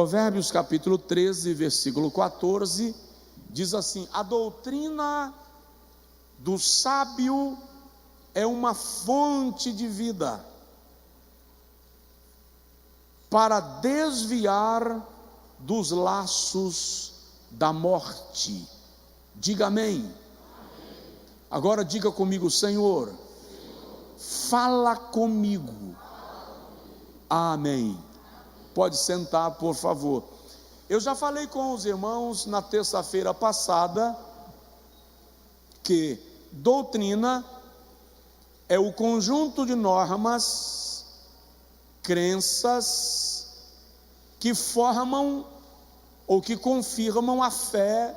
Provérbios capítulo 13, versículo 14, diz assim: a doutrina do sábio é uma fonte de vida, para desviar dos laços da morte. Diga amém. Agora diga comigo: Senhor, fala comigo. Amém. Pode sentar, por favor. Eu já falei com os irmãos na terça-feira passada que doutrina é o conjunto de normas, crenças que formam ou que confirmam a fé,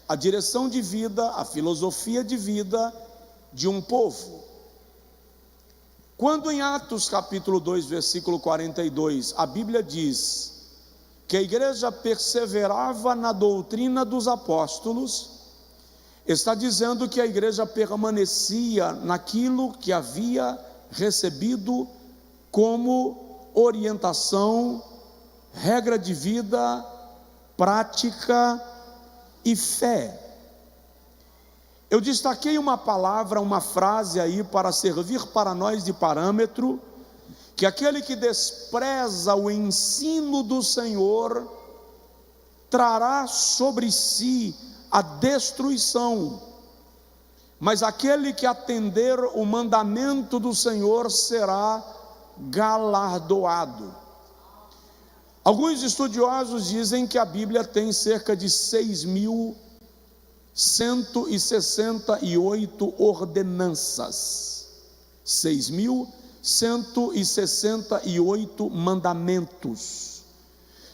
a direção de vida, a filosofia de vida de um povo. Quando em Atos capítulo 2, versículo 42, a Bíblia diz que a igreja perseverava na doutrina dos apóstolos, está dizendo que a igreja permanecia naquilo que havia recebido como orientação, regra de vida, prática e fé. Eu destaquei uma palavra, uma frase aí para servir para nós de parâmetro, que aquele que despreza o ensino do Senhor trará sobre si a destruição, mas aquele que atender o mandamento do Senhor será galardoado. Alguns estudiosos dizem que a Bíblia tem cerca de 6.168 ordenanças, 6.168 mandamentos.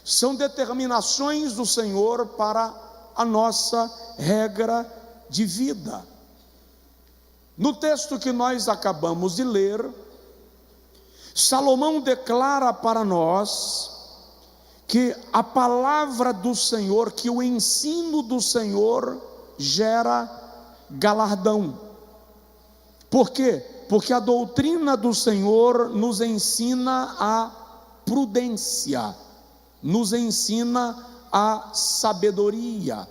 São determinações do Senhor para a nossa regra de vida. No texto que nós acabamos de ler, Salomão declara para nós que a palavra do Senhor, que o ensino do Senhor gera galardão. Por quê? Porque a doutrina do Senhor nos ensina a prudência, nos ensina a sabedoria.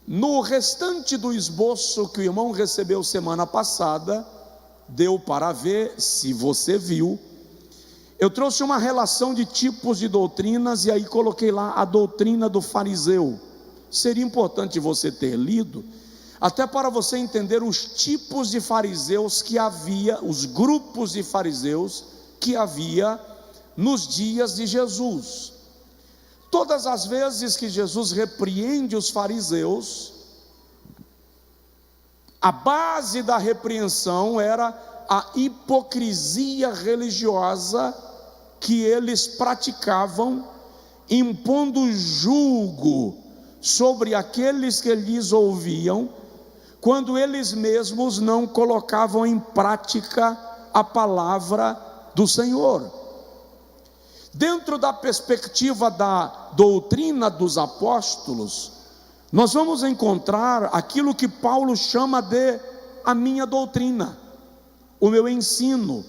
No restante do esboço que o irmão recebeu semana passada, deu para ver, se você viu, eu trouxe uma relação de tipos de doutrinas e aí coloquei lá a doutrina do fariseu. Seria importante você ter lido, até para você entender os tipos de fariseus que havia, os grupos de fariseus que havia nos dias de Jesus. Todas as vezes que Jesus repreende os fariseus, a base da repreensão era a hipocrisia religiosa que eles praticavam, impondo julgo sobre aqueles que lhes ouviam, quando eles mesmos não colocavam em prática a palavra do Senhor. Dentro da perspectiva da doutrina dos apóstolos, nós vamos encontrar aquilo que Paulo chama de a minha doutrina, o meu ensino.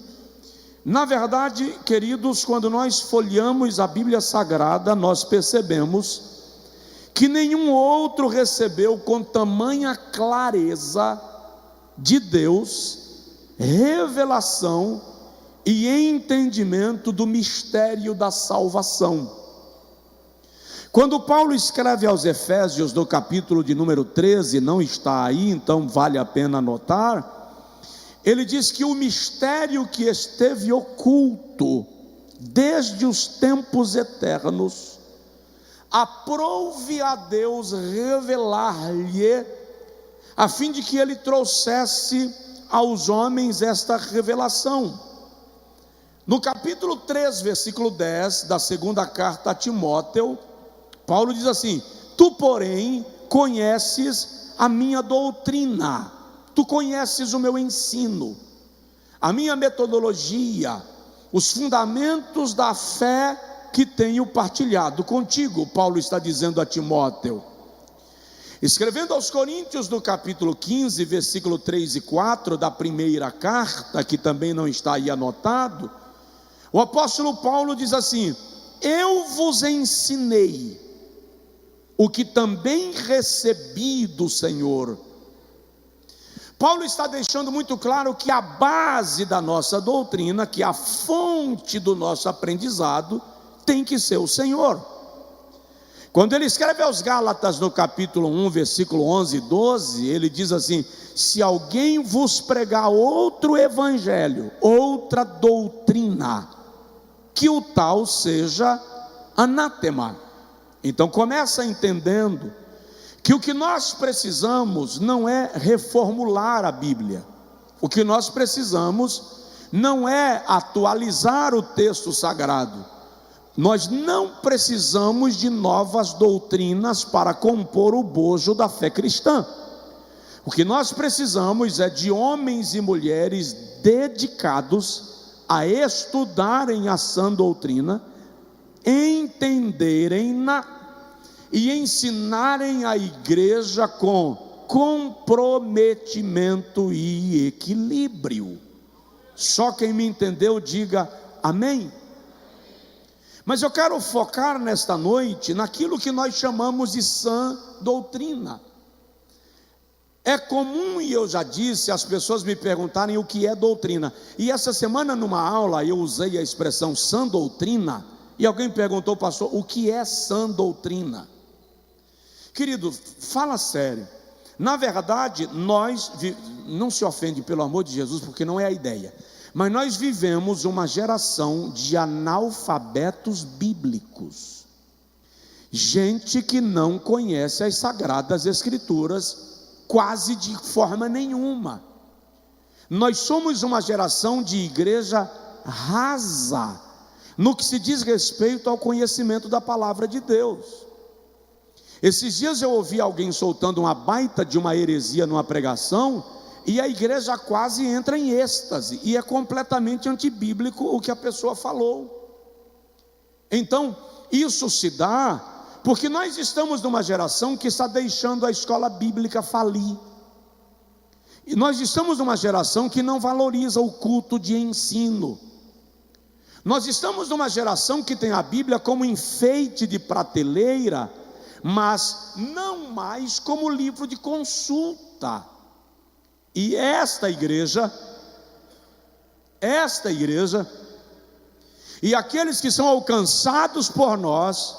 Na verdade, queridos, quando nós folheamos a Bíblia Sagrada, nós percebemos que nenhum outro recebeu com tamanha clareza de Deus revelação e entendimento do mistério da salvação. Quando Paulo escreve aos Efésios, no capítulo de número 13, não está aí, então vale a pena anotar, ele diz que o mistério que esteve oculto desde os tempos eternos, aprouve a Deus revelar-lhe, a fim de que ele trouxesse aos homens esta revelação. No capítulo 3, versículo 10, da segunda carta a Timóteo, Paulo diz assim: tu, porém, conheces a minha doutrina, tu conheces o meu ensino, a minha metodologia, os fundamentos da fé que tenho partilhado contigo. Paulo está dizendo a Timóteo, escrevendo aos Coríntios no capítulo 15, versículo 3 e 4 da primeira carta, que também não está aí anotado, o apóstolo Paulo diz assim: eu vos ensinei o que também recebi do Senhor. Paulo está deixando muito claro que a base da nossa doutrina, que a fonte do nosso aprendizado, tem que ser o Senhor. Quando ele escreve aos Gálatas no capítulo 1, versículo 11 e 12, ele diz assim: se alguém vos pregar outro evangelho, outra doutrina, que o tal seja anátema. Então começa entendendo que o que nós precisamos não é reformular a Bíblia, o que nós precisamos não é atualizar o texto sagrado. Nós não precisamos de novas doutrinas para compor o bojo da fé cristã. O que nós precisamos é de homens e mulheres dedicados a estudarem a sã doutrina, entenderem-na e ensinarem a igreja com comprometimento e equilíbrio. Só quem me entendeu diga amém. Mas eu quero focar nesta noite naquilo que nós chamamos de sã doutrina. É comum, e eu já disse, as pessoas me perguntarem o que é doutrina. E essa semana numa aula eu usei a expressão sã doutrina, e alguém perguntou, pastor, o que é sã doutrina? Querido, fala sério. Na verdade, não se ofende pelo amor de Jesus, porque não é a ideia, mas nós vivemos uma geração de analfabetos bíblicos, gente que não conhece as Sagradas Escrituras quase de forma nenhuma. Nós somos uma geração de igreja rasa, no que se diz respeito ao conhecimento da palavra de Deus. Esses dias eu ouvi alguém soltando uma baita de uma heresia numa pregação, e a igreja quase entra em êxtase, e é completamente antibíblico o que a pessoa falou. Então, isso se dá porque nós estamos numa geração que está deixando a escola bíblica falir, e nós estamos numa geração que não valoriza o culto de ensino. Nós estamos numa geração que tem a Bíblia como enfeite de prateleira, mas não mais como livro de consulta. E esta igreja, e aqueles que são alcançados por nós,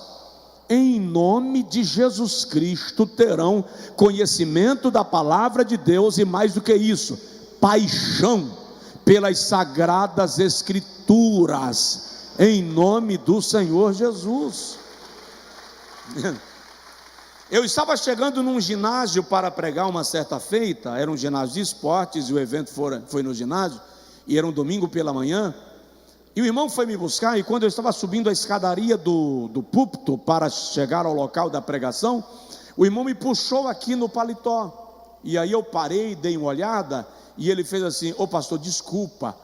em nome de Jesus Cristo, terão conhecimento da palavra de Deus, e mais do que isso, paixão pelas Sagradas Escrituras, em nome do Senhor Jesus. Eu estava chegando num ginásio para pregar uma certa feita, era um ginásio de esportes, e o evento foi no ginásio, e era um domingo pela manhã, e o irmão foi me buscar, e quando eu estava subindo a escadaria do púlpito para chegar ao local da pregação, o irmão me puxou aqui no paletó, e aí eu parei, dei uma olhada, e ele fez assim: ô pastor, desculpa,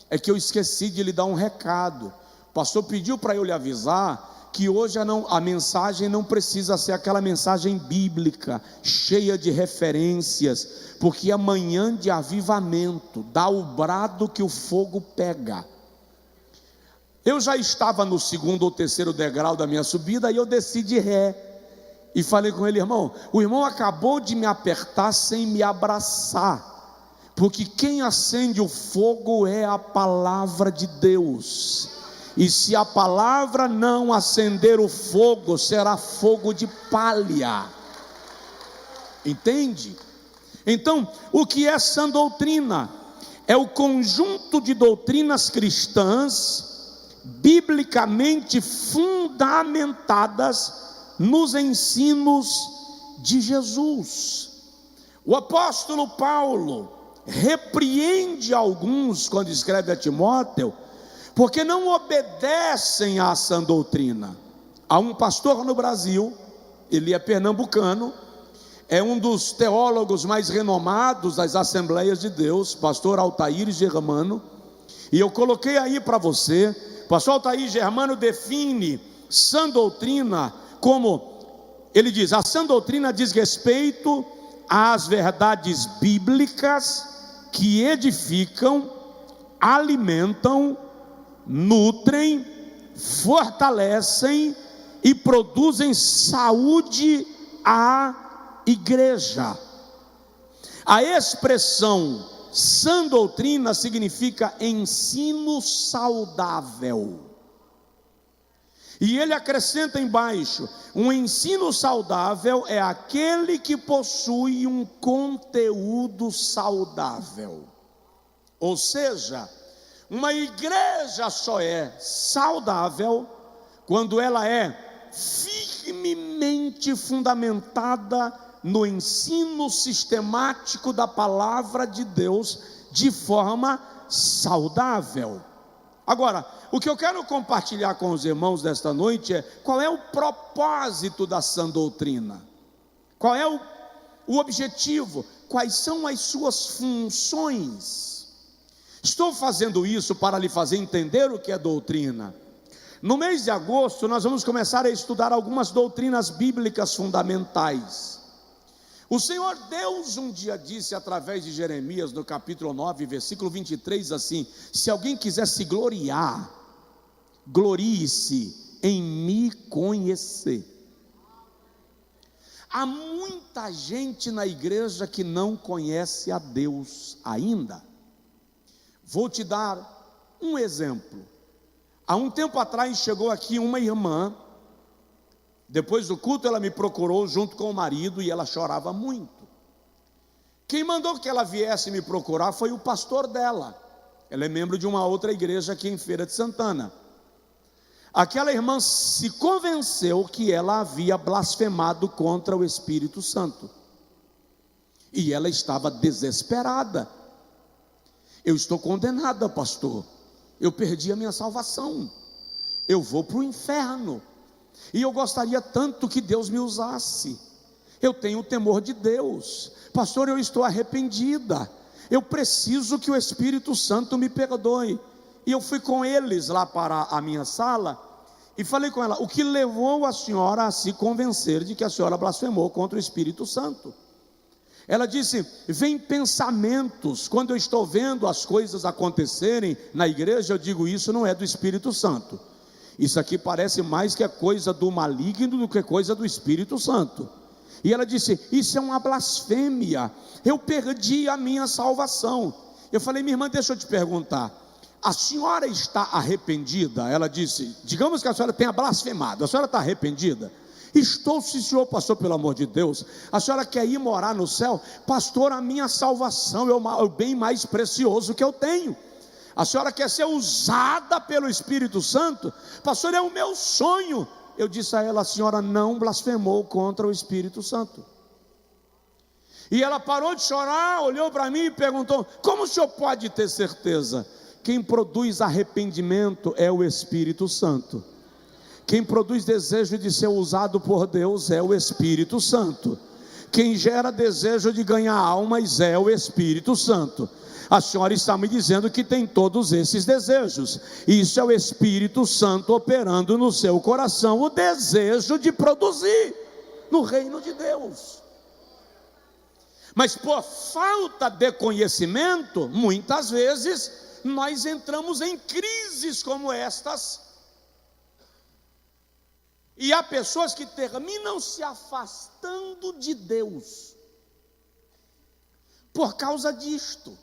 é que eu esqueci de lhe dar um recado. O pastor pediu para eu lhe avisar que hoje a mensagem não precisa ser aquela mensagem bíblica, cheia de referências, porque é manhã de avivamento, dá o brado que o fogo pega. Eu já estava no segundo ou terceiro degrau da minha subida, e eu desci de ré, e falei com ele: irmão, o irmão acabou de me apertar sem me abraçar, porque quem acende o fogo é a palavra de Deus, e se a palavra não acender o fogo, será fogo de palha. Entende? Então, o que é sã doutrina? É o conjunto de doutrinas cristãs, biblicamente fundamentadas nos ensinos de Jesus. O apóstolo Paulo repreende alguns quando escreve a Timóteo, porque não obedecem à sã doutrina. Há um pastor no Brasil, ele é pernambucano, é um dos teólogos mais renomados das Assembleias de Deus, pastor Altair Germano, e eu coloquei aí para você. Pastor Altair Germano define sã doutrina como, ele diz: a sã doutrina diz respeito às verdades bíblicas que edificam, alimentam, nutrem, fortalecem e produzem saúde à igreja. A expressão sã doutrina significa ensino saudável. E ele acrescenta embaixo: um ensino saudável é aquele que possui um conteúdo saudável. Ou seja, uma igreja só é saudável quando ela é firmemente fundamentada no ensino sistemático da palavra de Deus de forma saudável. Agora, o que eu quero compartilhar com os irmãos desta noite é qual é o propósito da sã doutrina, qual é o objetivo, quais são as suas funções. Estou fazendo isso para lhe fazer entender o que é doutrina. No mês de agosto nós vamos começar a estudar algumas doutrinas bíblicas fundamentais. O Senhor Deus um dia disse através de Jeremias, no capítulo 9, versículo 23, assim: se alguém quiser se gloriar, glorie-se em me conhecer. Há muita gente na igreja que não conhece a Deus ainda. Vou te dar um exemplo. Há um tempo atrás chegou aqui uma irmã. Depois do culto ela me procurou junto com o marido e ela chorava muito. Quem mandou que ela viesse me procurar foi o pastor dela. Ela é membro de uma outra igreja aqui em Feira de Santana. Aquela irmã se convenceu que ela havia blasfemado contra o Espírito Santo. E ela estava desesperada. Eu estou condenada, pastor. Eu perdi a minha salvação. Eu vou para o inferno. E eu gostaria tanto que Deus me usasse. Eu tenho o temor de Deus. Pastor, eu estou arrependida. Eu preciso que o Espírito Santo me perdoe. E eu fui com eles lá para a minha sala e falei com ela: o que levou a senhora a se convencer de que a senhora blasfemou contra o Espírito Santo? Ela disse: vem pensamentos, quando eu estou vendo as coisas acontecerem na igreja, eu digo, isso não é do Espírito Santo. Isso aqui parece mais que é coisa do maligno do que coisa do Espírito Santo. E ela disse: isso é uma blasfêmia, eu perdi a minha salvação. Eu falei: minha irmã, deixa eu te perguntar, a senhora está arrependida? Ela disse: digamos que a senhora tenha blasfemado, a senhora está arrependida? Estou, sim, senhor pastor, pelo amor de Deus. A senhora quer ir morar no céu? Pastor, a minha salvação é o bem mais precioso que eu tenho. A senhora quer ser usada pelo Espírito Santo? Pastor, é o meu sonho. Eu disse a ela: a senhora não blasfemou contra o Espírito Santo. E ela parou de chorar, olhou para mim e perguntou: como o senhor pode ter certeza? Quem produz arrependimento é o Espírito Santo. Quem produz desejo de ser usado por Deus é o Espírito Santo. Quem gera desejo de ganhar almas é o Espírito Santo. A senhora está me dizendo que tem todos esses desejos. Isso é o Espírito Santo operando no seu coração o desejo de produzir no reino de Deus. Mas por falta de conhecimento, muitas vezes nós entramos em crises como estas. E há pessoas que terminam se afastando de Deus por causa disto.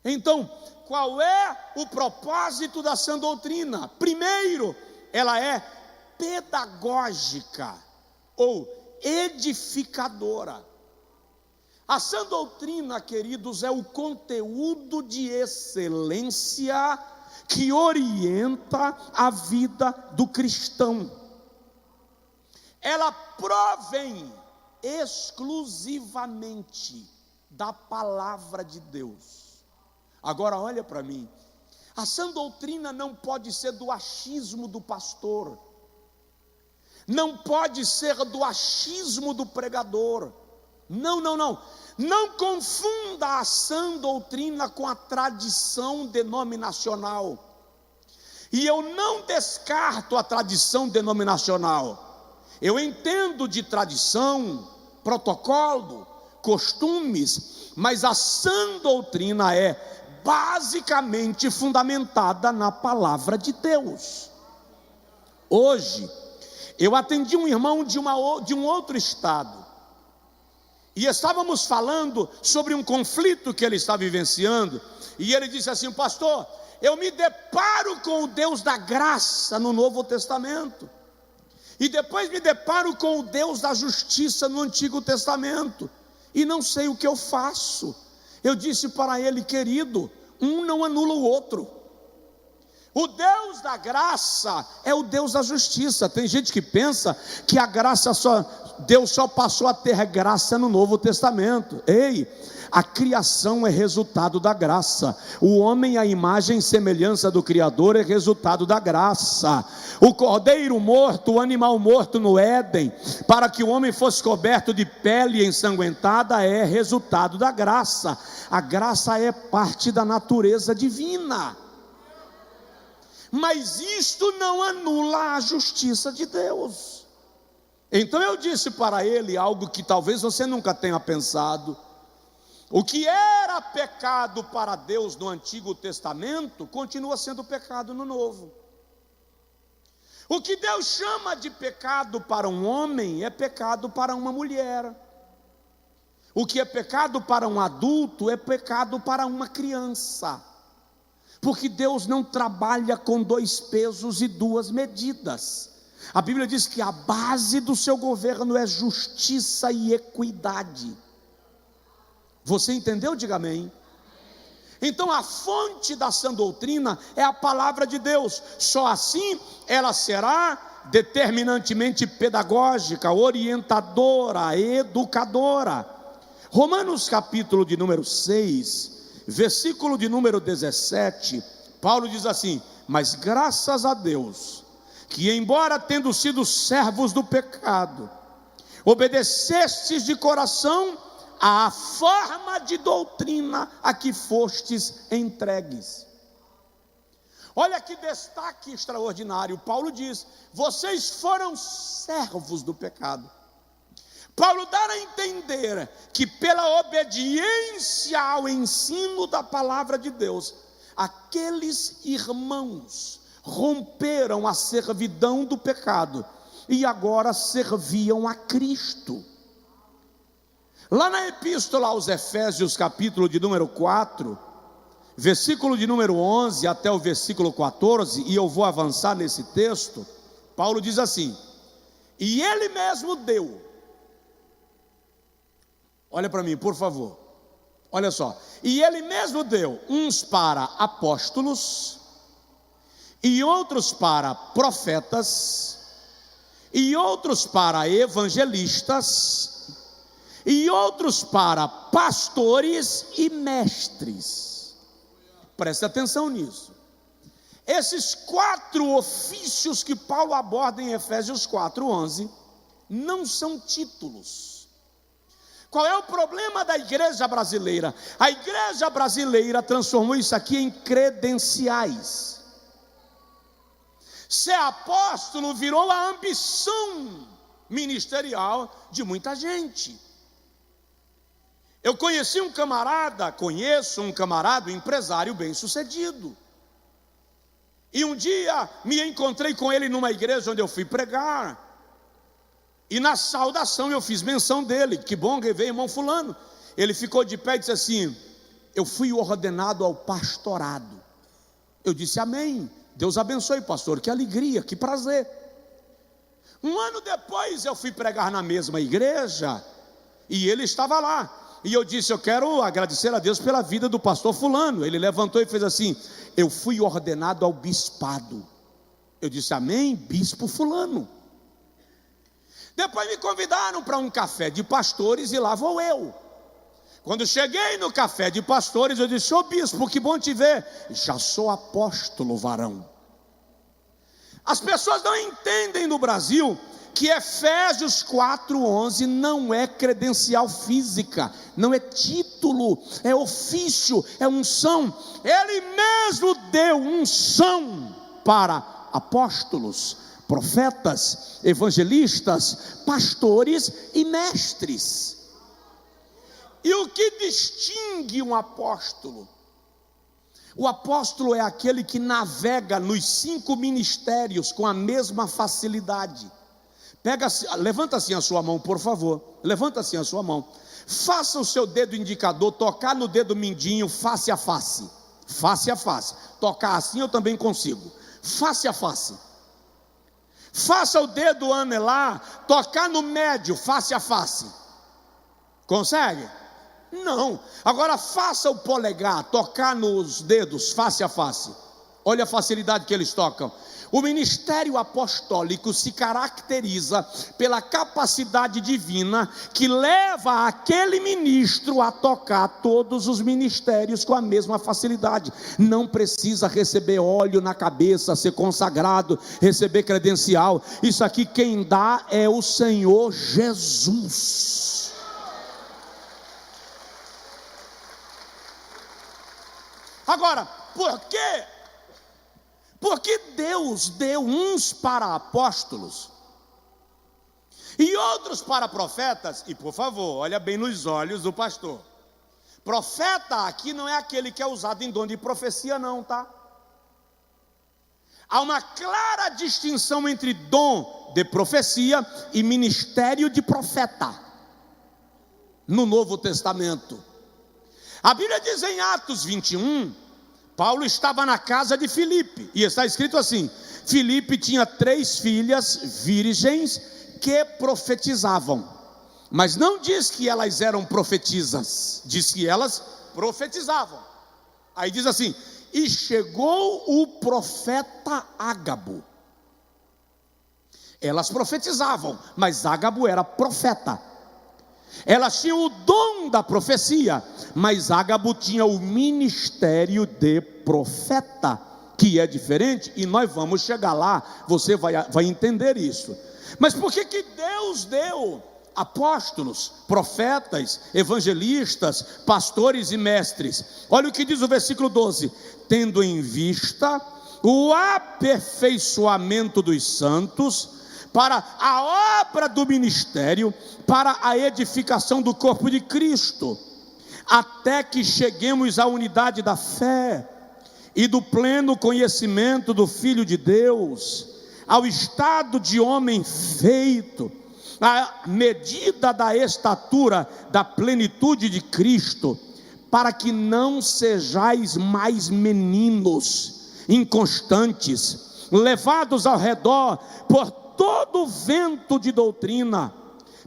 Então, qual é o propósito da sã doutrina? Primeiro, ela é pedagógica ou edificadora. A sã doutrina, queridos, é o conteúdo de excelência que orienta a vida do cristão. Ela provém exclusivamente da palavra de Deus. Agora olha para mim, a sã doutrina não pode ser do achismo do pastor, não pode ser do achismo do pregador. Não confunda a sã doutrina com a tradição denominacional. E eu não descarto a tradição denominacional. Eu entendo de tradição, protocolo, costumes, mas a sã doutrina é basicamente fundamentada na palavra de Deus. Hoje, eu atendi um irmão de um outro estado, e estávamos falando sobre um conflito que ele está vivenciando, e ele disse assim: pastor, eu me deparo com o Deus da graça no Novo Testamento, e depois me deparo com o Deus da justiça no Antigo Testamento, e não sei o que eu faço. Eu disse para ele: querido, um não anula o outro. O Deus da graça é o Deus da justiça. Tem gente que pensa que a graça Deus só passou a ter graça no Novo Testamento. Ei, a criação é resultado da graça. O homem, a imagem e semelhança do Criador, é resultado da graça. O cordeiro morto, o animal morto no Éden, para que o homem fosse coberto de pele ensanguentada, é resultado da graça. A graça é parte da natureza divina. Mas isto não anula a justiça de Deus. Então eu disse para ele algo que talvez você nunca tenha pensado. O que era pecado para Deus no Antigo Testamento continua sendo pecado no Novo. O que Deus chama de pecado para um homem é pecado para uma mulher. O que é pecado para um adulto é pecado para uma criança. Porque Deus não trabalha com 2 pesos e 2 medidas. A Bíblia diz que a base do seu governo é justiça e equidade. Você entendeu? Diga amém. Então a fonte da sã doutrina é a palavra de Deus. Só assim ela será determinantemente pedagógica, orientadora, educadora. Romanos capítulo de número 6, versículo de número 17, Paulo diz assim: mas graças a Deus, que embora tendo sido servos do pecado, obedecestes de coração à forma de doutrina a que fostes entregues. Olha que destaque extraordinário. Paulo diz: vocês foram servos do pecado. Paulo dá a entender que pela obediência ao ensino da palavra de Deus, aqueles irmãos romperam a servidão do pecado e agora serviam a Cristo. Lá na epístola aos Efésios, capítulo de número 4, versículo de número 11 até o versículo 14, e eu vou avançar nesse texto, Paulo diz assim: e ele mesmo deu. Olha para mim, por favor. Olha só. E ele mesmo deu uns para apóstolos, e outros para profetas, e outros para evangelistas, e outros para pastores e mestres. Preste atenção nisso. Esses 4 ofícios que Paulo aborda em Efésios 4:11 não são títulos. Qual é o problema da igreja brasileira? A igreja brasileira transformou isso aqui em credenciais. Ser apóstolo virou a ambição ministerial de muita gente. Eu conheço um camarada, um empresário bem-sucedido. E um dia me encontrei com ele numa igreja onde eu fui pregar. E na saudação eu fiz menção dele. Que bom que veio, irmão fulano. Ele ficou de pé e disse assim: eu fui ordenado ao pastorado. Eu disse: amém, Deus abençoe, pastor, que alegria, que prazer. Um ano depois eu fui pregar na mesma igreja, e ele estava lá, e eu disse: eu quero agradecer a Deus pela vida do pastor fulano. Ele levantou e fez assim: eu fui ordenado ao bispado. Eu disse: amém, bispo fulano. Depois me convidaram para um café de pastores, e lá vou eu. Quando cheguei no café de pastores, eu disse: ô bispo, que bom te ver. Já sou apóstolo, varão. As pessoas não entendem no Brasil que Efésios 4:11 não é credencial física, não é título, é ofício, é unção. Ele mesmo deu unção para apóstolos, profetas, evangelistas, pastores e mestres. E o que distingue um apóstolo? O apóstolo é aquele que navega nos 5 ministérios com a mesma facilidade. Levanta assim a sua mão, por favor. Levanta assim a sua mão. Faça o seu dedo indicador tocar no dedo mindinho face a face. Face a face. Tocar assim eu também consigo. Face a face. Faça o dedo anelar tocar no médio face a face. Consegue? Não. Agora faça o polegar tocar nos dedos face a face. Olha a facilidade que eles tocam. O ministério apostólico se caracteriza pela capacidade divina que leva aquele ministro a tocar todos os ministérios com a mesma facilidade. Não precisa receber óleo na cabeça, ser consagrado, receber credencial. Isso aqui quem dá é o Senhor Jesus. Agora, por quê? Porque Deus deu uns para apóstolos e outros para profetas. E por favor, olha bem nos olhos do pastor. Profeta aqui não é aquele que é usado em dom de profecia não, tá? Há uma clara distinção entre dom de profecia e ministério de profeta no Novo Testamento. A Bíblia diz em Atos 21, Paulo estava na casa de Filipe, e está escrito assim: Filipe tinha 3 filhas virgens que profetizavam, mas não diz que elas eram profetisas, diz que elas profetizavam. Aí diz assim: e chegou o profeta Ágabo. Elas profetizavam, mas Ágabo era profeta. Elas tinham o dom da profecia, mas Ágabo tinha o ministério de profeta, que é diferente, e nós vamos chegar lá, você vai entender isso. Mas por que Deus deu apóstolos, profetas, evangelistas, pastores e mestres? Olha o que diz o versículo 12: tendo em vista o aperfeiçoamento dos santos, para a obra do ministério, para a edificação do corpo de Cristo, até que cheguemos à unidade da fé e do pleno conhecimento do Filho de Deus, ao estado de homem feito, à medida da estatura da plenitude de Cristo, para que não sejais mais meninos, inconstantes, levados ao redor por todo o vento de doutrina,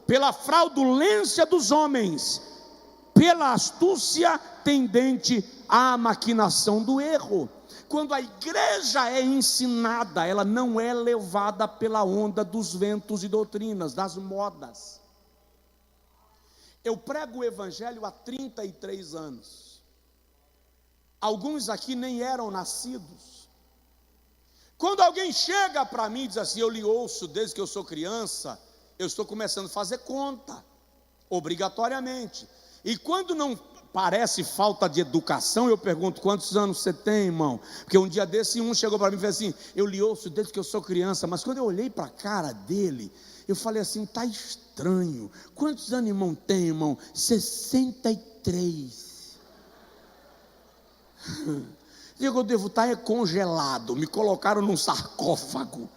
pela fraudulência dos homens, pela astúcia tendente à maquinação do erro. Quando a igreja é ensinada, ela não é levada pela onda dos ventos e doutrinas, das modas. Eu prego o evangelho há 33 anos. Alguns aqui nem eram nascidos. Quando alguém chega para mim e diz assim: eu lhe ouço desde que eu sou criança, eu estou começando a fazer conta, obrigatoriamente. E quando não parece falta de educação, eu pergunto: quantos anos você tem, irmão? Porque um dia desse um chegou para mim e fez assim: eu lhe ouço desde que eu sou criança. Mas quando eu olhei para a cara dele, eu falei assim: está estranho. Quantos anos irmão tem, irmão? 63. Eu devo estar congelado, me colocaram num sarcófago,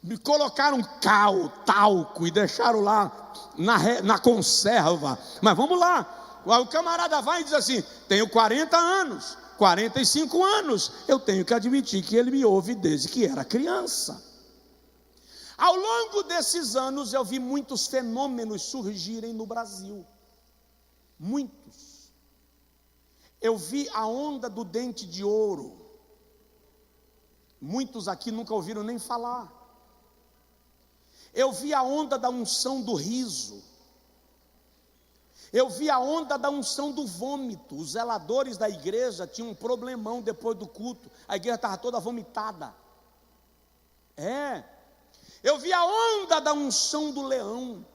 me colocaram talco e deixaram lá na conserva. Mas vamos lá, o camarada vai e diz assim: tenho 40 anos, 45 anos, eu tenho que admitir que ele me ouve desde que era criança. Ao longo desses anos eu vi muitos fenômenos surgirem no Brasil, muitos. Eu vi a onda do dente de ouro. Muitos aqui nunca ouviram nem falar. Eu vi a onda da unção do riso. Eu vi a onda da unção do vômito. Os zeladores da igreja tinham um problemão depois do culto. A igreja estava toda vomitada. Eu vi a onda da unção do leão.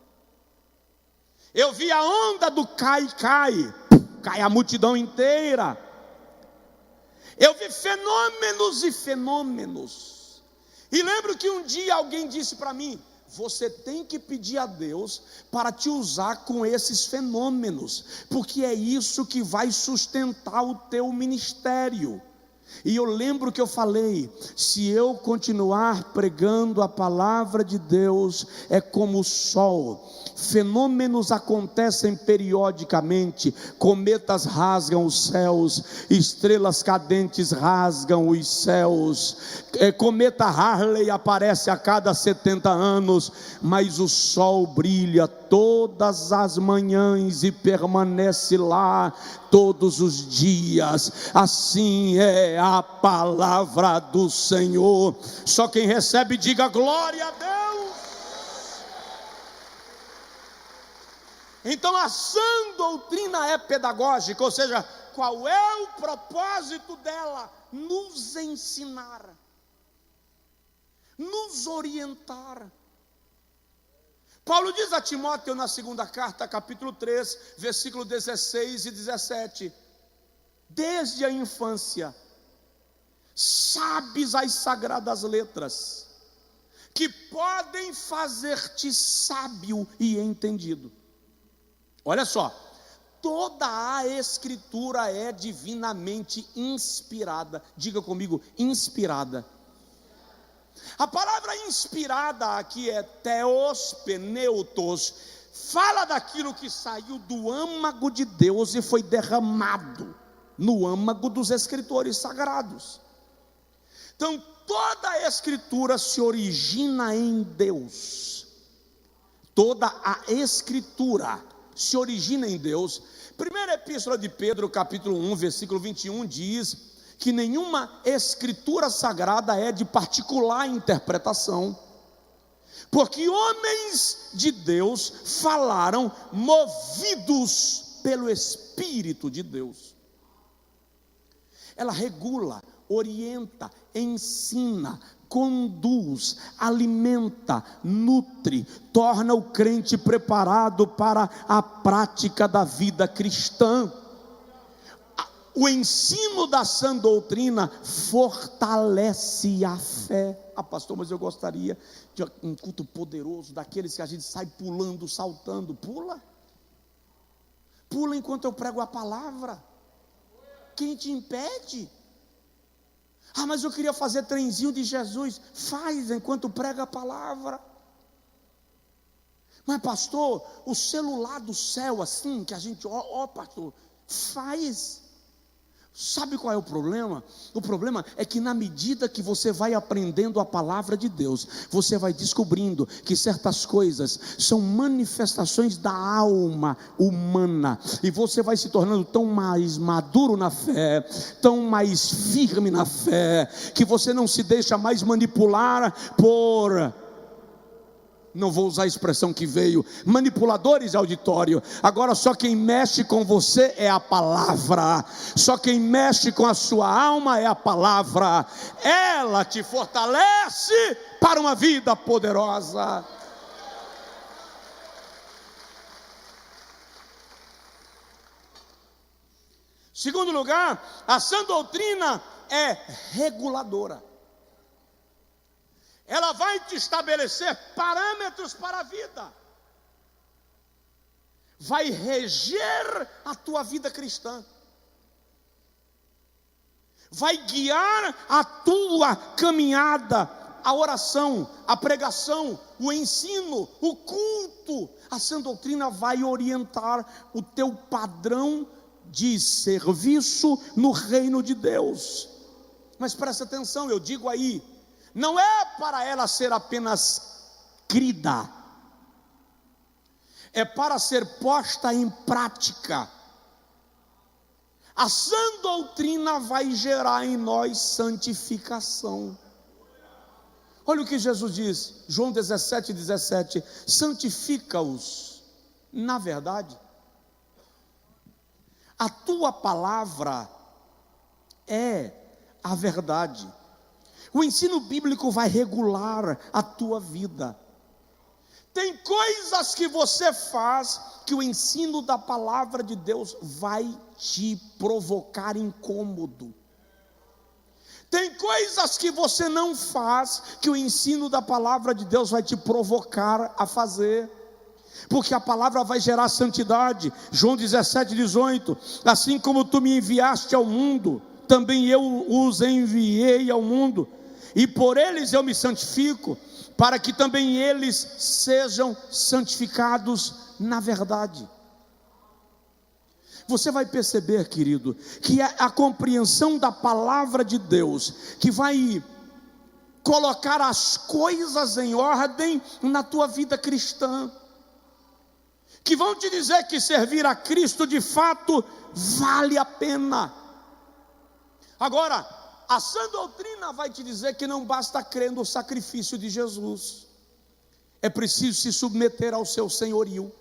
Eu vi a onda do cai-cai. Cai a multidão inteira. Eu vi fenômenos e fenômenos. E lembro que um dia alguém disse para mim: você tem que pedir a Deus para te usar com esses fenômenos, porque é isso que vai sustentar o teu ministério. E eu lembro que eu falei, se eu continuar pregando a palavra de Deus, é como o sol, fenômenos acontecem periodicamente, cometas rasgam os céus, estrelas cadentes rasgam os céus, cometa Harley aparece a cada 70 anos, mas o sol brilha todas as manhãs e permanece lá todos os dias. Assim é a palavra do Senhor. Só quem recebe diga glória a Deus. Então a sã doutrina é pedagógica, ou seja, qual é o propósito dela? Nos ensinar, nos orientar. Paulo diz a Timóteo na segunda carta, capítulo 3, versículo 16 e 17: desde a infância sabes as sagradas letras, que podem fazer-te sábio e entendido. Olha só, toda a escritura é divinamente inspirada. Diga comigo, inspirada. A palavra inspirada aqui é theos, pneutos, fala daquilo que saiu do âmago de Deus e foi derramado no âmago dos escritores sagrados. Então toda a escritura se origina em Deus. Toda a escritura se origina em Deus. Primeira epístola de Pedro, capítulo 1, versículo 21, diz que nenhuma escritura sagrada é de particular interpretação, porque homens de Deus falaram movidos pelo Espírito de Deus. Ela regula, orienta, ensina, conduz, alimenta, nutre, torna o crente preparado para a prática da vida cristã. O ensino da sã doutrina fortalece a fé. Ah, pastor, mas eu gostaria de um culto poderoso, daqueles que a gente sai pulando, saltando. Pula enquanto eu prego a palavra. Quem te impede? Ah, mas eu queria fazer trenzinho de Jesus. Faz enquanto prega a palavra. Mas pastor, o celular do céu assim, que a gente, pastor, faz. Sabe qual é o problema? O problema é que na medida que você vai aprendendo a palavra de Deus, você vai descobrindo que certas coisas são manifestações da alma humana, e você vai se tornando tão mais maduro na fé, tão mais firme na fé, que você não se deixa mais manipular por... não vou usar a expressão que veio, manipuladores de auditório. Agora só quem mexe com você é a palavra, só quem mexe com a sua alma é a palavra. Ela te fortalece para uma vida poderosa. Segundo lugar, a sã doutrina é reguladora. Ela vai te estabelecer parâmetros para a vida, vai reger a tua vida cristã, vai guiar a tua caminhada, a oração, a pregação, o ensino, o culto. A sã doutrina vai orientar o teu padrão de serviço no reino de Deus. Mas presta atenção, eu digo aí, não é para ela ser apenas crida, é para ser posta em prática. A sã doutrina vai gerar em nós santificação. Olha o que Jesus diz, João 17:17: santifica-os na verdade. A tua palavra é a verdade. O ensino bíblico vai regular a tua vida. Tem coisas que você faz que o ensino da palavra de Deus vai te provocar incômodo. Tem coisas que você não faz, que o ensino da palavra de Deus vai te provocar a fazer, porque a palavra vai gerar santidade. João 17:18, assim como tu me enviaste ao mundo, também eu os enviei ao mundo, e por eles eu me santifico, para que também eles sejam santificados na verdade. Você vai perceber, querido, que é a compreensão da palavra de Deus que vai colocar as coisas em ordem na tua vida cristã, que vão te dizer que servir a Cristo de fato vale a pena. Agora, a sã doutrina vai te dizer que não basta crer no sacrifício de Jesus, é preciso se submeter ao seu senhorio.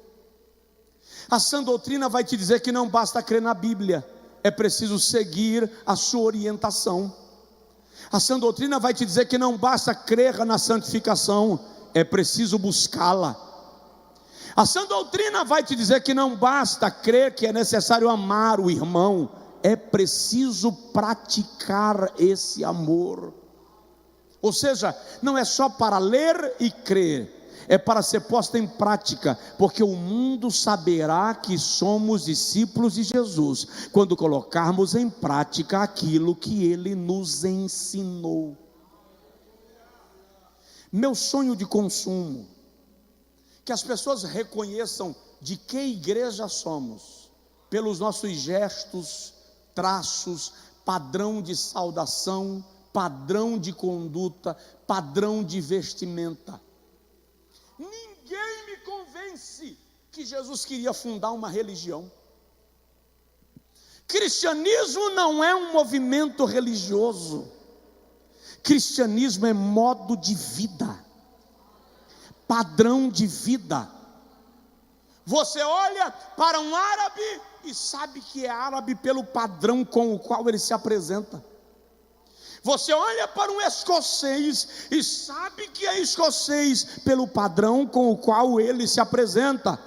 A sã doutrina vai te dizer que não basta crer na Bíblia, é preciso seguir a sua orientação. A sã doutrina vai te dizer que não basta crer na santificação, é preciso buscá-la. A sã doutrina vai te dizer que não basta crer que é necessário amar o irmão, é preciso praticar esse amor. Ou seja, não é só para ler e crer, é para ser posta em prática, porque o mundo saberá que somos discípulos de Jesus quando colocarmos em prática aquilo que Ele nos ensinou. Meu sonho de consumo, que as pessoas reconheçam de que igreja somos, pelos nossos gestos, traços, padrão de saudação, padrão de conduta, padrão de vestimenta. Ninguém me convence que Jesus queria fundar uma religião. Cristianismo não é um movimento religioso. Cristianismo é modo de vida, padrão de vida. Você olha para um árabe e sabe que é árabe pelo padrão com o qual ele se apresenta. Você olha para um escocês e sabe que é escocês pelo padrão com o qual ele se apresenta.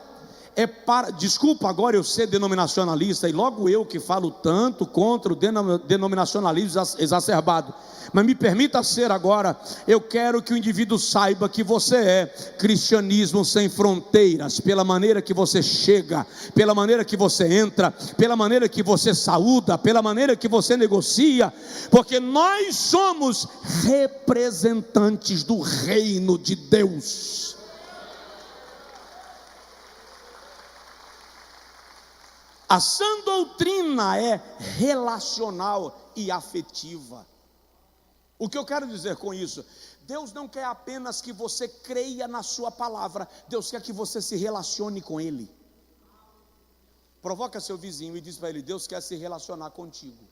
Desculpa agora eu ser denominacionalista, e logo eu que falo tanto contra o denominacionalismo exacerbado, mas me permita ser agora. Eu quero que o indivíduo saiba que você é cristianismo sem fronteiras, pela maneira que você chega, pela maneira que você entra, pela maneira que você saúda, pela maneira que você negocia, porque nós somos representantes do reino de Deus. A sã doutrina é relacional e afetiva. O que eu quero dizer com isso? Deus não quer apenas que você creia na sua palavra, Deus quer que você se relacione com Ele. Provoca seu vizinho e diz para ele: Deus quer se relacionar contigo.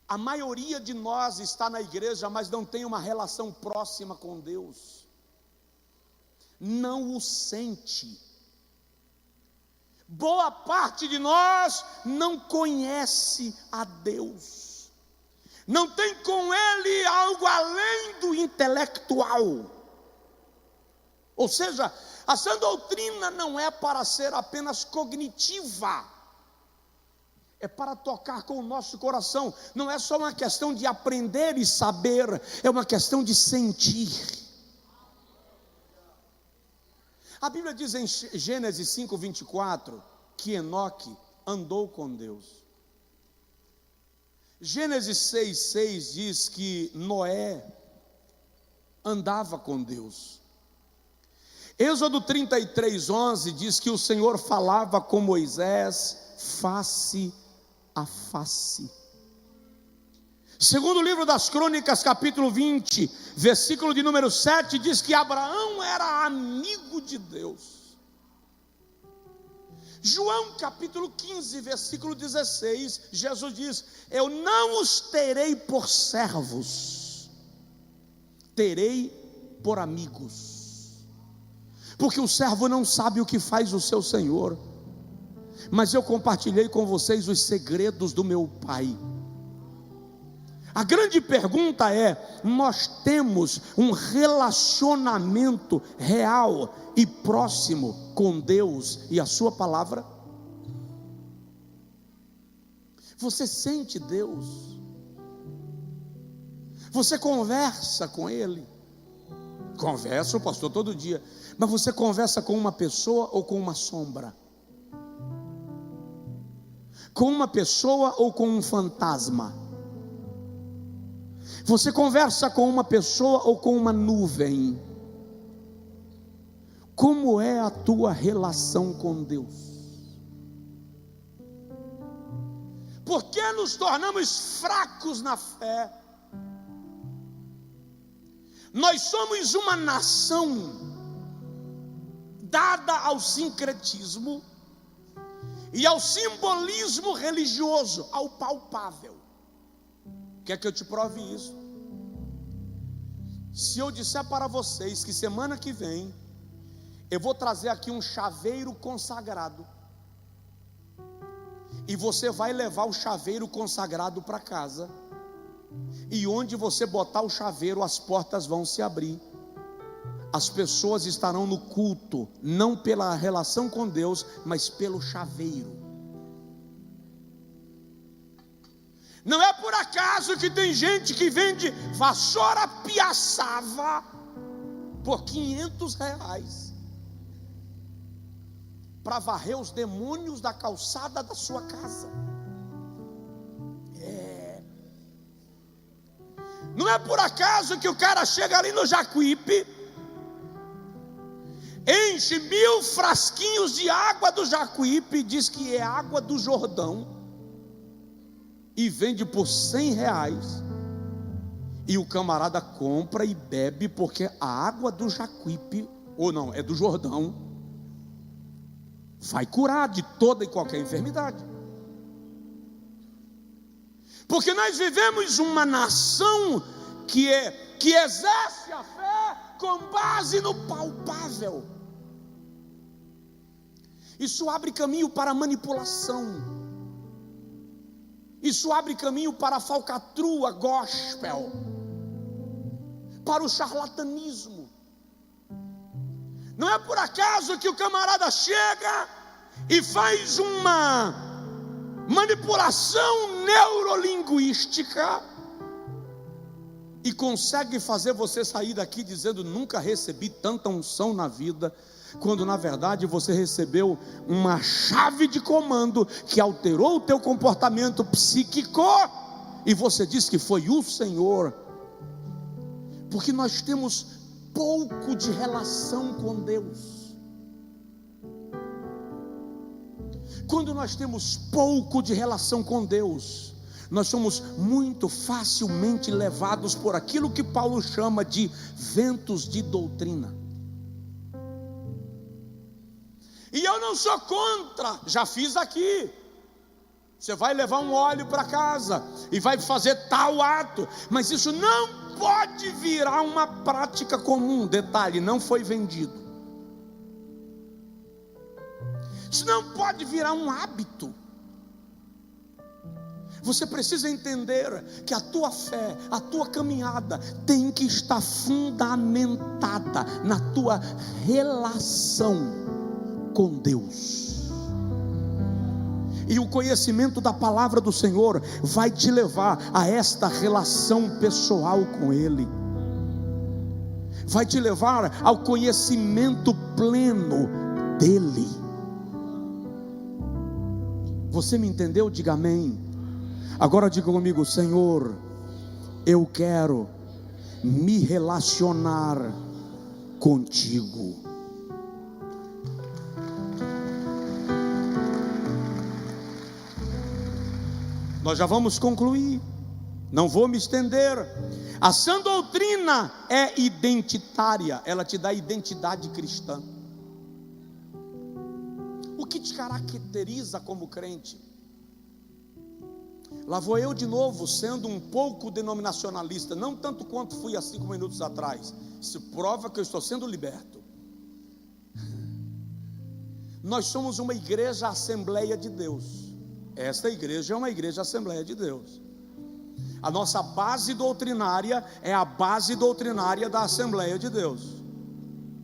A maioria de nós está na igreja, mas não tem uma relação próxima com Deus, não o sente. Boa parte de nós não conhece a Deus, não tem com Ele algo além do intelectual. Ou seja, a sã doutrina não é para ser apenas cognitiva, é para tocar com o nosso coração. Não é só uma questão de aprender e saber, é uma questão de sentir. A Bíblia diz em Gênesis 5:24 que Enoque andou com Deus. Gênesis 6:6 diz que Noé andava com Deus. Êxodo 33:11 diz que o Senhor falava com Moisés face a face. Segundo livro das Crônicas, capítulo 20, versículo de número 7, diz que Abraão era amigo de Deus. João capítulo 15, versículo 16, Jesus diz: eu não os terei por servos, terei por amigos. Porque o servo não sabe o que faz o seu senhor, mas eu compartilhei com vocês os segredos do meu Pai. A grande pergunta é: nós temos um relacionamento real e próximo com Deus e a sua palavra? Você sente Deus? Você conversa com Ele? Conversa, pastor, todo dia. Mas você conversa com uma pessoa ou com uma sombra? Com uma pessoa ou com um fantasma? Você conversa com uma pessoa ou com uma nuvem? Como é a tua relação com Deus? Por que nos tornamos fracos na fé? Nós somos uma nação dada ao sincretismo e ao simbolismo religioso, ao palpável. Quer que eu te prove isso? Se eu disser para vocês que semana que vem eu vou trazer aqui um chaveiro consagrado, e você vai levar o chaveiro consagrado para casa, e onde você botar o chaveiro, as portas vão se abrir, as pessoas estarão no culto, não pela relação com Deus, mas pelo chaveiro. Não é por acaso que tem gente que vende vassoura piaçava por R$500 para varrer os demônios da calçada da sua casa. Não é por acaso que o cara chega ali no Jacuípe, enche 1000 frasquinhos de água do Jacuípe, diz que é água do Jordão, e vende por R$100, e o camarada compra e bebe, porque a água do Jacuípe, ou não, é do Jordão, vai curar de toda e qualquer enfermidade. Porque nós vivemos uma nação que exerce a fé com base no palpável. Isso abre caminho para a manipulação. Isso abre caminho para a falcatrua gospel, para o charlatanismo. Não é por acaso que o camarada chega e faz uma manipulação neurolinguística e consegue fazer você sair daqui dizendo: nunca recebi tanta unção na vida, quando na verdade você recebeu uma chave de comando que alterou o teu comportamento psíquico, e você diz que foi o Senhor. Porque nós temos pouco de relação com Deus. Quando nós temos pouco de relação com Deus, nós somos muito facilmente levados por aquilo que Paulo chama de ventos de doutrina. E eu não sou contra, já fiz aqui. Você vai levar um óleo para casa e vai fazer tal ato, mas isso não pode virar uma prática comum. Detalhe, não foi vendido. Isso não pode virar um hábito. Você precisa entender que a tua fé, a tua caminhada tem que estar fundamentada na tua relação com Deus. E o conhecimento da palavra do Senhor vai te levar a esta relação pessoal com Ele, vai te levar ao conhecimento pleno dEle. Você me entendeu? Diga amém. Agora diga comigo: Senhor, eu quero me relacionar contigo. Nós já vamos concluir, não vou me estender. A sã doutrina é identitária, ela te dá identidade cristã. O que te caracteriza como crente? Lá vou eu de novo, sendo um pouco denominacionalista, não tanto quanto fui há 5 minutos atrás. Isso prova que eu estou sendo liberto. Nós somos uma igreja Assembleia de Deus. Esta igreja é uma igreja Assembleia de Deus. A nossa base doutrinária é a base doutrinária da Assembleia de Deus.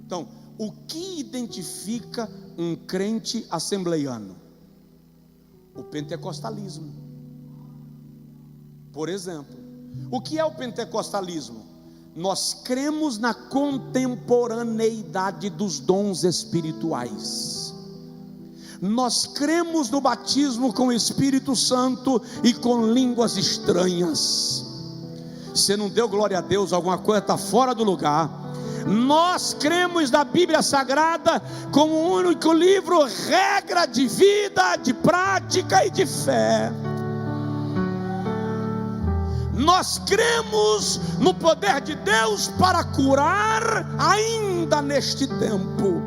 Então, o que identifica um crente assembleiano? O pentecostalismo. Por exemplo, o que é o pentecostalismo? Nós cremos na contemporaneidade dos dons espirituais. Nós cremos no batismo com o Espírito Santo e com línguas estranhas. Você não deu glória a Deus, alguma coisa está fora do lugar. Nós cremos na Bíblia Sagrada como o único livro, regra de vida, de prática e de fé. Nós cremos no poder de Deus para curar ainda neste tempo.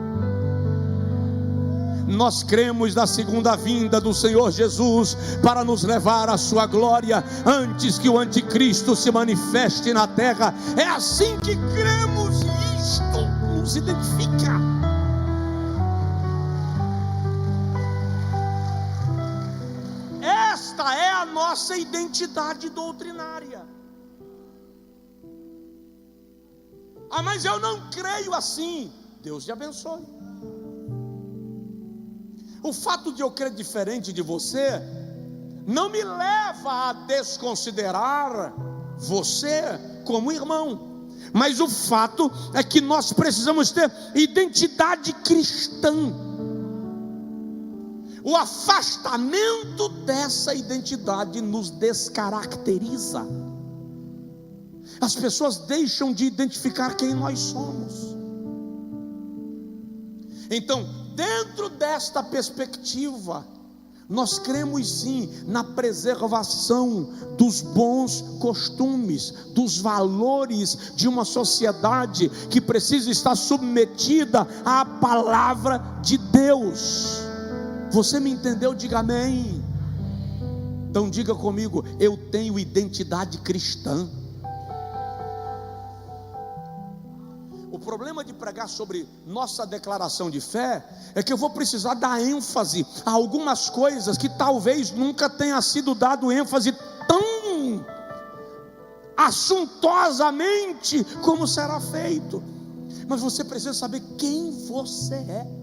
Nós cremos na segunda vinda do Senhor Jesus para nos levar à sua glória antes que o anticristo se manifeste na terra. É assim que cremos, e isto nos identifica. Esta é a nossa identidade doutrinária. Ah, mas eu não creio assim. Deus te abençoe. O fato de eu crer diferente de você não me leva a desconsiderar você como irmão, mas o fato é que nós precisamos ter identidade cristã. O afastamento dessa identidade nos descaracteriza. As pessoas deixam de identificar quem nós somos. Então, dentro desta perspectiva, nós cremos sim na preservação dos bons costumes, dos valores de uma sociedade que precisa estar submetida à palavra de Deus. Você me entendeu? Diga amém. Então diga comigo: eu tenho identidade cristã. O problema de pregar sobre nossa declaração de fé é que eu vou precisar dar ênfase a algumas coisas que talvez nunca tenha sido dado ênfase tão assuntosamente como será feito. Mas você precisa saber quem você é.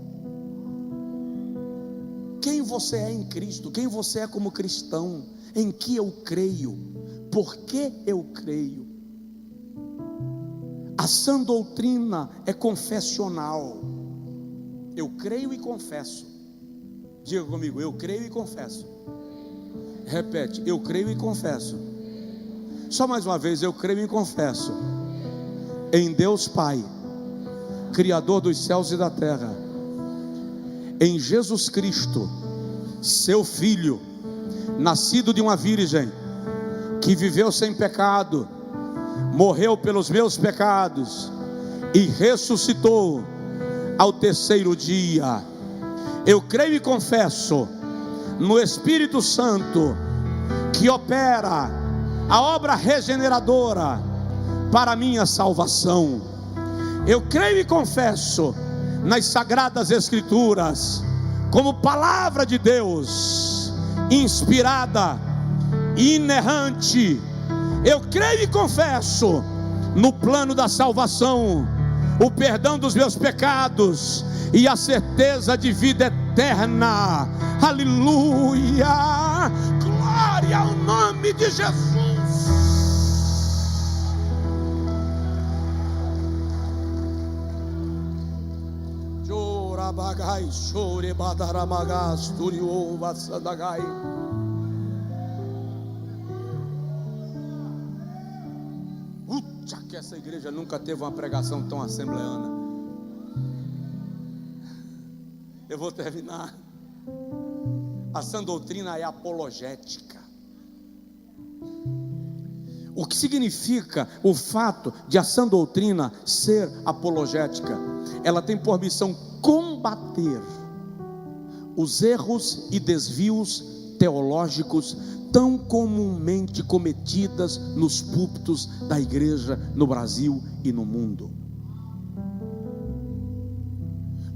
Quem você é em Cristo, quem você é como cristão, em que eu creio, por que eu creio. A sã doutrina é confessional. Eu creio e confesso. Diga comigo: eu creio e confesso. Repete: eu creio e confesso. Só mais uma vez: eu creio e confesso em Deus Pai, Criador dos céus e da terra, em Jesus Cristo, seu Filho, nascido de uma virgem, que viveu sem pecado, morreu pelos meus pecados e ressuscitou ao terceiro dia. Eu creio e confesso no Espírito Santo, que opera a obra regeneradora para a minha salvação. Eu creio e confesso nas Sagradas Escrituras como palavra de Deus, inspirada, inerrante. Eu creio e confesso no plano da salvação, o perdão dos meus pecados e a certeza de vida eterna. Aleluia! Glória ao nome de Jesus. Chorabagai, chorebadaramagas, turiovasadagai. Que essa igreja nunca teve uma pregação tão assembleana. Eu vou terminar. A sã doutrina é apologética. O que significa o fato de a sã doutrina ser apologética? Ela tem por missão combater os erros e desvios teológicos tão comumente cometidas nos púlpitos da igreja no Brasil e no mundo.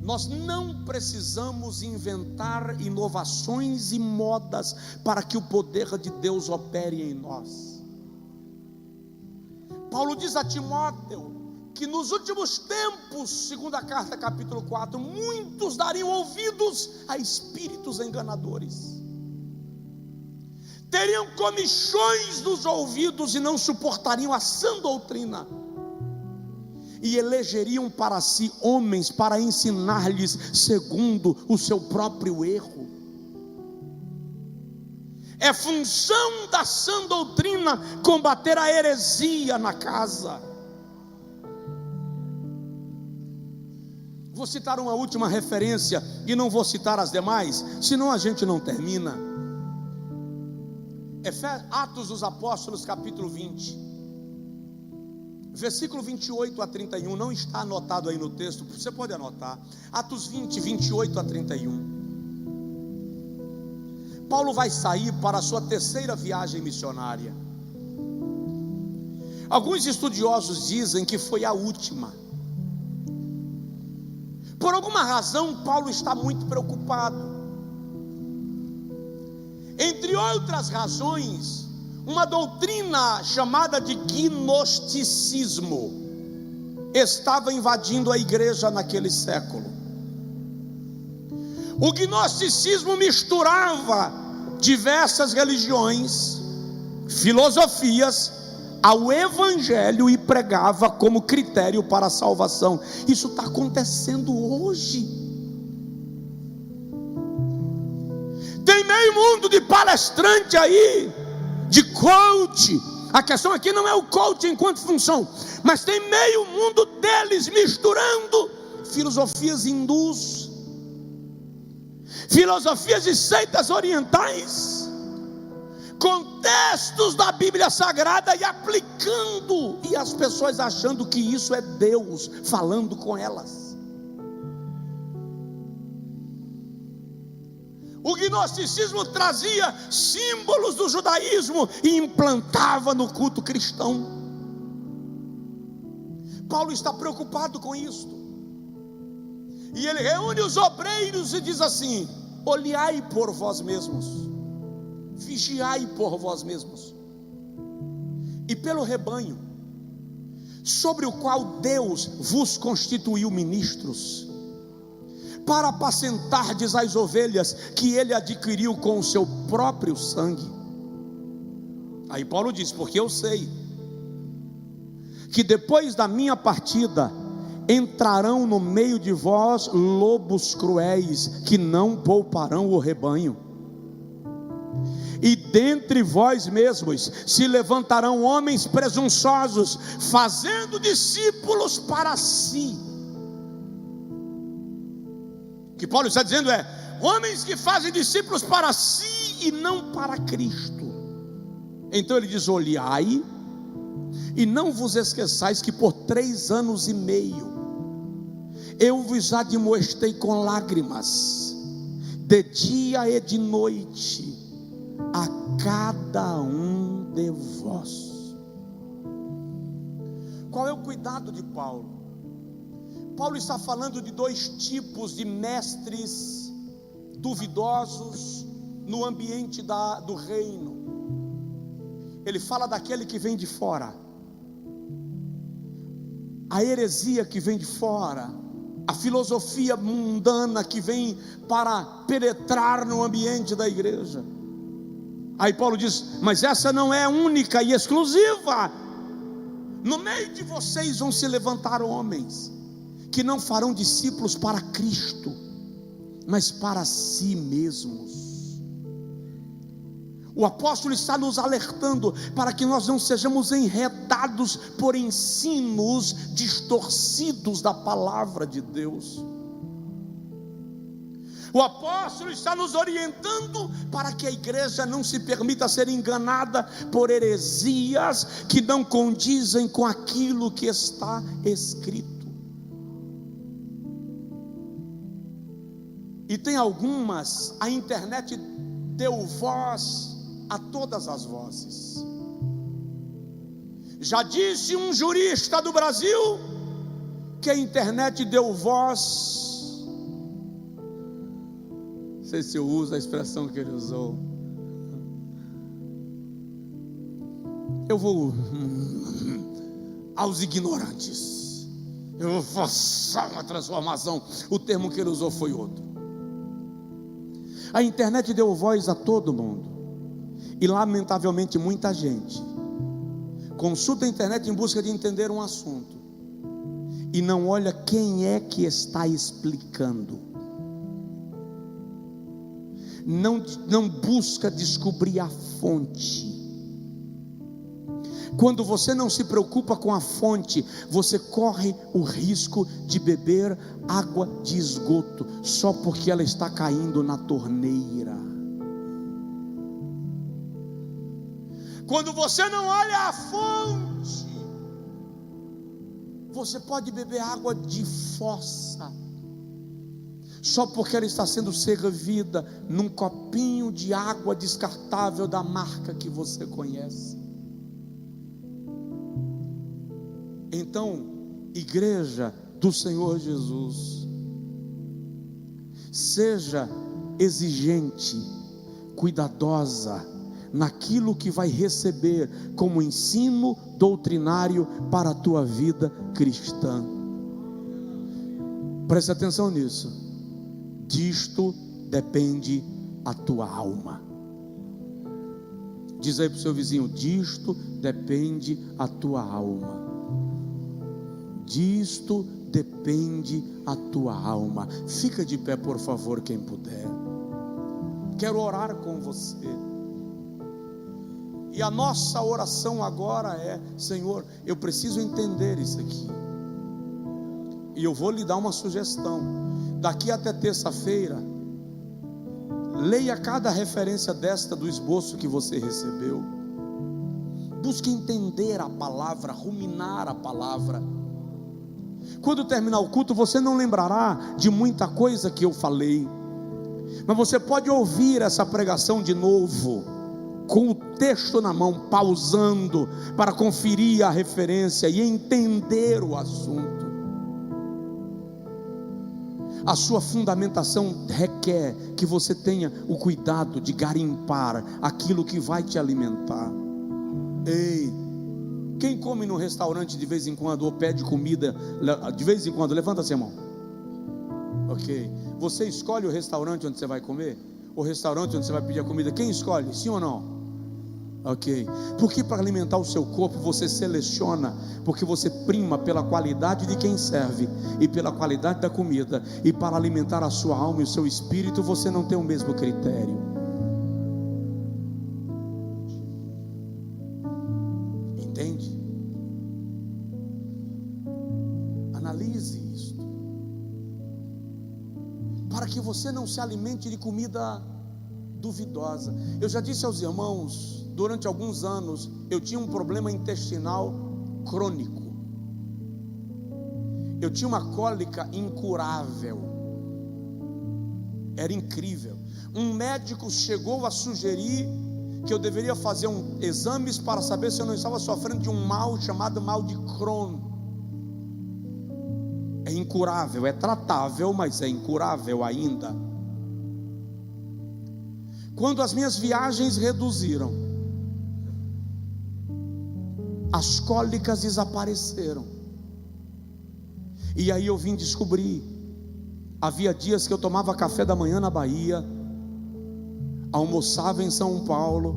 Nós não precisamos inventar inovações e modas para que o poder de Deus opere em nós. Paulo diz a Timóteo que nos últimos tempos, segunda carta, capítulo 4, muitos dariam ouvidos a espíritos enganadores, teriam comichões nos ouvidos e não suportariam a sã doutrina, e elegeriam para si homens para ensinar-lhes segundo o seu próprio erro. É função da sã doutrina combater a heresia na casa. Vou citar uma última referência e não vou citar as demais, senão a gente não termina. Atos dos Apóstolos, capítulo 20, versículo 28 a 31, não está anotado aí no texto, você pode anotar. Atos 20, 28 a 31. Paulo vai sair para a sua terceira viagem missionária. Alguns estudiosos dizem que foi a última. Por alguma razão, Paulo está muito preocupado. Entre outras razões, uma doutrina chamada de gnosticismo estava invadindo a igreja naquele século. O gnosticismo misturava diversas religiões, filosofias, ao evangelho e pregava como critério para a salvação. Isso está acontecendo hoje. Tem meio mundo de palestrante aí, de coach. A questão aqui não é o coach enquanto função, mas tem meio mundo deles misturando filosofias hindus, filosofias de seitas orientais, com textos da Bíblia Sagrada e aplicando, e as pessoas achando que isso é Deus falando com elas. O gnosticismo trazia símbolos do judaísmo e implantava no culto cristão. Paulo está preocupado com isso, e ele reúne os obreiros e diz assim: olhai por vós mesmos, vigiai por vós mesmos, e pelo rebanho, sobre o qual Deus vos constituiu ministros, para apacentardes as ovelhas que ele adquiriu com o seu próprio sangue. Aí Paulo diz: porque eu sei que depois da minha partida entrarão no meio de vós lobos cruéis, que não pouparão o rebanho. E dentre vós mesmos se levantarão homens presunçosos, fazendo discípulos para si. O que Paulo está dizendo é: homens que fazem discípulos para si e não para Cristo. Então ele diz: olhai, e não vos esqueçais que por 3 anos e meio eu vos admoestei com lágrimas, de dia e de noite, a cada um de vós. Qual é o cuidado de Paulo? Paulo está falando de 2 tipos de mestres duvidosos no ambiente do reino. Ele fala daquele que vem de fora, a heresia que vem de fora, a filosofia mundana que vem para penetrar no ambiente da igreja. Aí Paulo diz: mas essa não é única e exclusiva. No meio de vocês vão se levantar homens que não farão discípulos para Cristo, mas para si mesmos. O apóstolo está nos alertando para que nós não sejamos enredados por ensinos distorcidos da palavra de Deus. O apóstolo está nos orientando para que a igreja não se permita ser enganada por heresias que não condizem com aquilo que está escrito. E tem algumas, a internet deu voz a todas as vozes. Já disse um jurista do Brasil que a internet deu voz, não sei se eu uso a expressão que ele usou, eu vou aos ignorantes, eu vou forçar uma transformação. O termo que ele usou foi outro. A internet deu voz a todo mundo, E lamentavelmente muita gente consulta a internet em busca de entender um assunto e não olha quem é que está explicando, não busca descobrir a fonte. Quando você não se preocupa com a fonte, você corre o risco de beber água de esgoto, só porque ela está caindo na torneira. Quando você não olha a fonte, você pode beber água de fossa, só porque ela está sendo servida num copinho de água descartável da marca que você conhece. Então, igreja do Senhor Jesus, seja exigente, cuidadosa naquilo que vai receber como ensino doutrinário para a tua vida cristã. Preste atenção nisso. Disto depende a tua alma. Diz aí para o seu vizinho: disto depende a tua alma. Disto depende a tua alma. Fica de pé, por favor, quem puder. Quero orar com você. E a nossa oração agora é: Senhor, eu preciso entender isso aqui. E eu vou lhe dar uma sugestão. Daqui até terça-feira, leia cada referência desta do esboço que você recebeu. Busque entender a palavra, ruminar a palavra. Quando terminar o culto, você não lembrará de muita coisa que eu falei, mas você pode ouvir essa pregação de novo, com o texto na mão, pausando, para conferir a referência e entender o assunto. A sua fundamentação requer que você tenha o cuidado de garimpar aquilo que vai te alimentar. Ei, quem come no restaurante de vez em quando, ou pede comida de vez em quando, levanta a mão. Ok, você escolhe o restaurante onde você vai comer? O restaurante onde você vai pedir a comida, quem escolhe? Sim ou não? Ok, porque para alimentar o seu corpo você seleciona, porque você prima pela qualidade de quem serve e pela qualidade da comida, e para alimentar a sua alma e o seu espírito você não tem o mesmo critério. Entende? Analise isto, para que você não se alimente de comida duvidosa. Eu já disse aos irmãos, durante alguns anos eu tinha um problema intestinal crônico. Eu tinha uma cólica incurável. Era incrível. Um médico chegou a sugerir que eu deveria fazer exames para saber se eu não estava sofrendo de um mal chamado mal de Crohn. É incurável, é tratável, mas é incurável ainda. Quando as minhas viagens reduziram, as cólicas desapareceram. E aí eu vim descobrir, havia dias que eu tomava café da manhã na Bahia, almoçava em São Paulo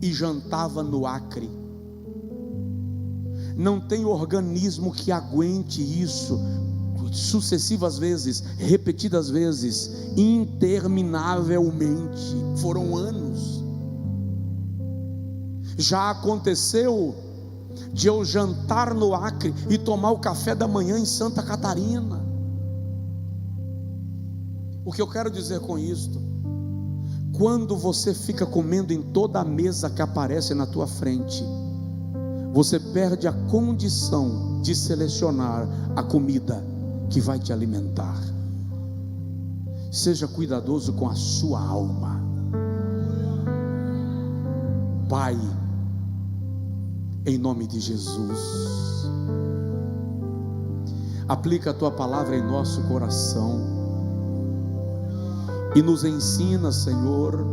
e jantava no Acre. Não tem organismo que aguente isso sucessivas vezes, repetidas vezes, interminavelmente. Foram anos. Já aconteceu de eu jantar no Acre e tomar o café da manhã em Santa Catarina. O que eu quero dizer com isto? Quando você fica comendo em toda a mesa que aparece na tua frente, você perde a condição de selecionar a comida que vai te alimentar. Seja cuidadoso com a sua alma. Pai, em nome de Jesus, aplica a tua palavra em nosso coração e nos ensina, Senhor,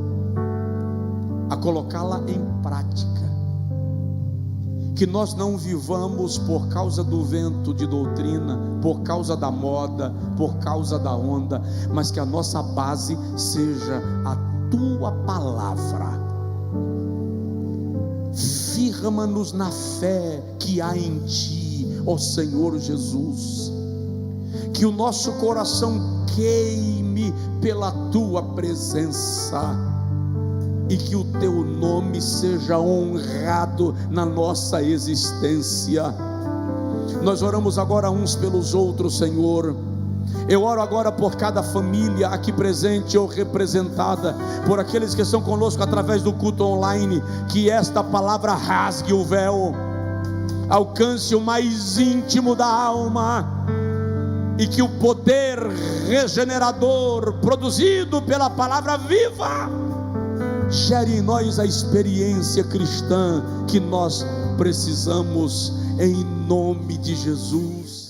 a colocá-la em prática. Que nós não vivamos por causa do vento de doutrina, por causa da moda, por causa da onda, mas que a nossa base seja a tua palavra. Firma-nos na fé que há em Ti, ó Senhor Jesus. Que o nosso coração queime pela Tua presença, e que o Teu nome seja honrado na nossa existência. Nós oramos agora uns pelos outros, Senhor. Eu oro agora por cada família aqui presente ou representada, por aqueles que estão conosco através do culto online. Que esta palavra rasgue o véu, alcance o mais íntimo da alma, e que o poder regenerador produzido pela palavra viva gere em nós a experiência cristã que nós precisamos, em nome de Jesus.